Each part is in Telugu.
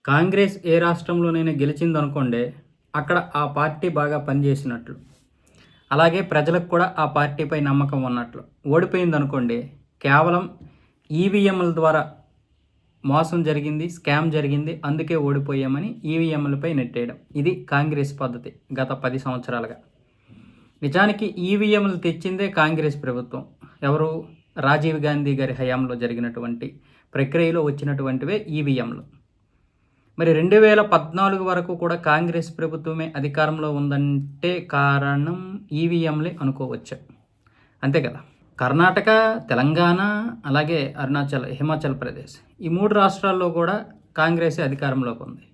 కాంగ్రెస్ ఏ రాష్ట్రంలోనైనా గెలిచిందనుకోండి, అక్కడ ఆ పార్టీ బాగా పనిచేసినట్లు. అలాగే ప్రజలకు కూడా ఆ పార్టీపై నమ్మకం ఉన్నట్లు. ఓడిపోయిందనుకోండి, కేవలం ఈవీఎంల ద్వారా మోసం జరిగింది, స్కామ్ జరిగింది, అందుకే ఓడిపోయామని ఈవీఎంలపై నెట్టేయడం. ఇది కాంగ్రెస్ పద్ధతి గత 10 సంవత్సరాలుగా. నిజానికి ఈవీఎంలు తెచ్చిందే కాంగ్రెస్ ప్రభుత్వం. ఎవరు? రాజీవ్ గాంధీ గారి హయాంలో జరిగినటువంటి ప్రక్రియలో వచ్చినటువంటివే ఈవీఎంలు. మరి 2014 వరకు కూడా కాంగ్రెస్ ప్రభుత్వమే అధికారంలో ఉందంటే కారణం ఈవీఎంలే అనుకోవచ్చు. అంతే కదా! కర్ణాటక, తెలంగాణ, అలాగే హిమాచల్ ప్రదేశ్ ఈ 3 రాష్ట్రాల్లో కూడా కాంగ్రెసే అధికారంలోకి ఉంది.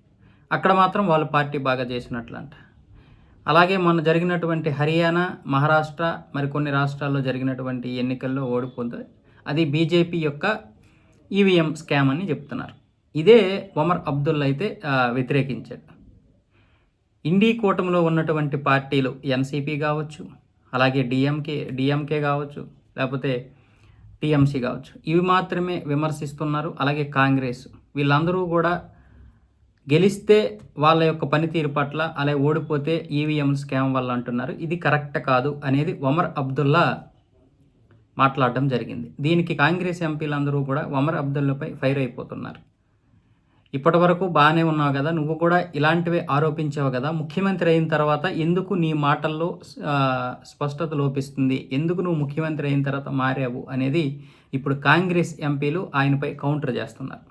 అక్కడ మాత్రం వాళ్ళ పార్టీ బాగా చేసినట్లంట. అలాగే మొన్న జరిగినటువంటి హర్యానా, మహారాష్ట్ర మరికొన్ని రాష్ట్రాల్లో జరిగినటువంటి ఎన్నికల్లో ఓడిపోతే అది బీజేపీ యొక్క ఈవీఎం స్కామ్ అని చెప్తున్నారు. ఇదే ఒమర్ అబ్దుల్లా అయితే వ్యతిరేకించాడు. ఇండీ కూటమిలో ఉన్నటువంటి పార్టీలు ఎన్సీపీ కావచ్చు, అలాగే డిఎంకే కావచ్చు, లేకపోతే టీఎంసీ కావచ్చు, ఇవి మాత్రమే విమర్శిస్తున్నారు. అలాగే కాంగ్రెస్ వీళ్ళందరూ కూడా గెలిస్తే వాళ్ళ యొక్క పనితీరు పట్ల, అలాగే ఓడిపోతే ఈవీఎం స్కామ్ వల్ల అంటున్నారు. ఇది కరెక్ట్ కాదు అనేది ఒమర్ అబ్దుల్లా మాట్లాడడం జరిగింది. దీనికి కాంగ్రెస్ ఎంపీలందరూ కూడా ఒమర్ అబ్దుల్లాపై ఫైర్ అయిపోతున్నారు. ఇప్పటి వరకు బాగానే ఉన్నావు కదా, నువ్వు కూడా ఇలాంటివే ఆరోపించావు కదా, ముఖ్యమంత్రి అయిన తర్వాత ఎందుకు నీ మాటల్లో స్పష్టత లోపిస్తుంది, ఎందుకు నువ్వు ముఖ్యమంత్రి అయిన తర్వాత మారావు అనేది ఇప్పుడు కాంగ్రెస్ ఎంపీలు ఆయనపై కౌంటర్ చేస్తున్నారు.